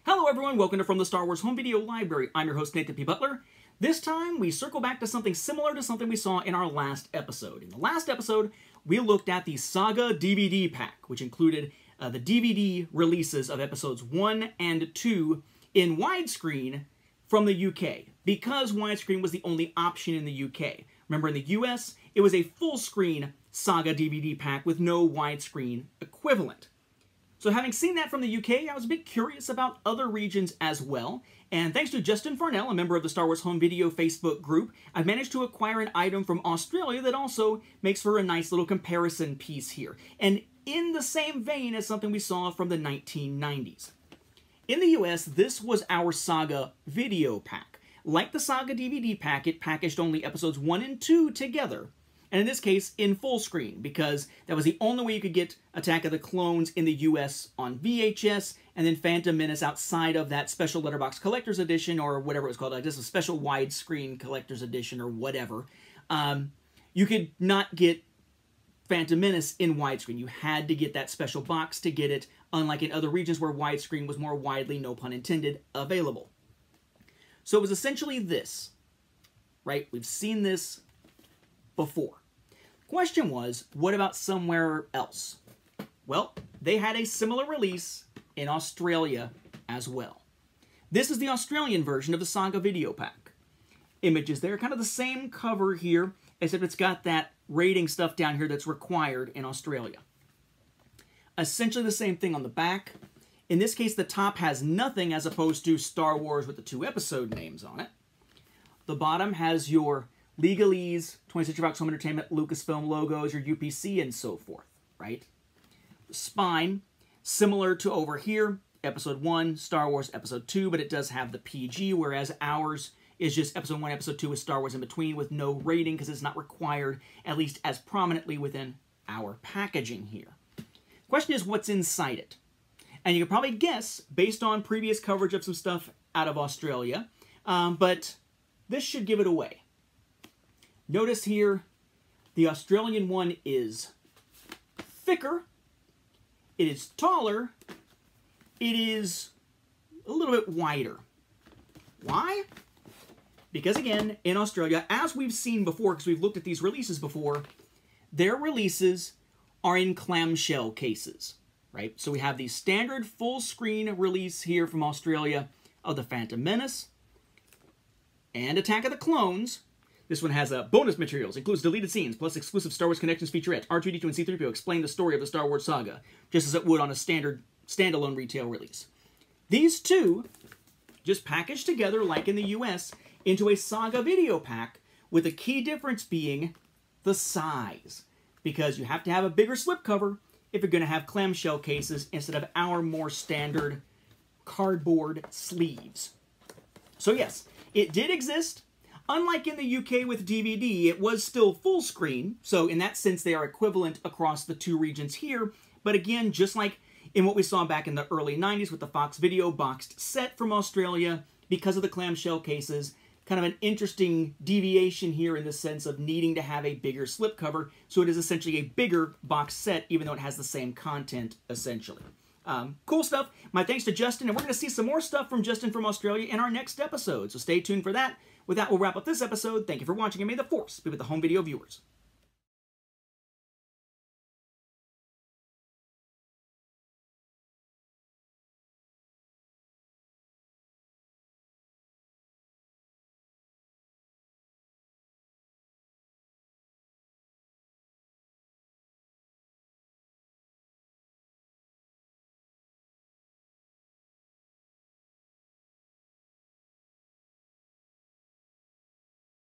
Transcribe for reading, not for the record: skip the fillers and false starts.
Hello everyone, welcome to From the Star Wars Home Video Library. I'm your host, Nathan P. Butler. This time, we circle back to something similar to something we saw in our last episode. In the last episode, we looked at the Saga DVD Pack, which included the DVD releases of episodes 1 and 2 in widescreen from the UK, because widescreen was the only option in the UK. Remember, in the US, it was a full-screen Saga DVD Pack with no widescreen equivalent. So having seen that from the UK, I was a bit curious about other regions as well, and thanks to Justin Farnell, a member of the Star Wars Home Video Facebook group, I've managed to acquire an item from Australia that also makes for a nice little comparison piece here, and in the same vein as something we saw from the 1990s. In the US, this was our Saga Video Pack. Like the Saga DVD Pack, it packaged only episodes 1 and 2 together, and in this case, in full screen, because that was the only way you could get Attack of the Clones in the US on VHS, and then Phantom Menace outside of that special letterbox collector's edition, or whatever it was called, like just a special widescreen collector's edition, or whatever. You could not get Phantom Menace in widescreen. You had to get that special box to get it, unlike in other regions where widescreen was more widely, no pun intended, available. So it was essentially this, right? We've seen this before. Question was, what about somewhere else? Well, they had a similar release in Australia as well. This is the Australian version of the Saga Video Pack. Images there, kind of the same cover here, except it's got that rating stuff down here that's required in Australia. Essentially the same thing on the back. In this case, the top has nothing as opposed to Star Wars with the 2 episode names on it. The bottom has your legalese, 20th Century Fox Home Entertainment, Lucasfilm logos, your UPC, and so forth, right? The spine, similar to over here, Episode 1, Star Wars Episode 2, but it does have the PG, whereas ours is just Episode 1, Episode 2 with Star Wars in between with no rating because it's not required, at least as prominently within our packaging here. Question is, what's inside it? And you can probably guess, based on previous coverage of some stuff out of Australia, but this should give it away. Notice here, the Australian one is thicker, it is taller, it is a little bit wider. Why? Because again, in Australia, as we've seen before, because we've looked at these releases before, their releases are in clamshell cases, right? So we have the standard full-screen release here from Australia of the Phantom Menace and Attack of the Clones. This one has bonus materials, includes deleted scenes, plus exclusive Star Wars Connections featurette. R2-D2 and C-3PO explain the story of the Star Wars saga, just as it would on a standard standalone retail release. These two just packaged together, like in the US, into a Saga Video Pack, with the key difference being the size. Because you have to have a bigger slipcover if you're going to have clamshell cases instead of our more standard cardboard sleeves. So yes, it did exist. Unlike in the UK with DVD, it was still full screen, so in that sense they are equivalent across the 2 regions here, but again, just like in what we saw back in the early 90s with the Fox Video boxed set from Australia, because of the clamshell cases, kind of an interesting deviation here in the sense of needing to have a bigger slipcover, so it is essentially a bigger box set, even though it has the same content, essentially. Cool stuff. My thanks to Justin, and we're going to see some more stuff from Justin from Australia in our next episode, so stay tuned for that. With that, we'll wrap up this episode. Thank you for watching, and may the Force be with the home video viewers.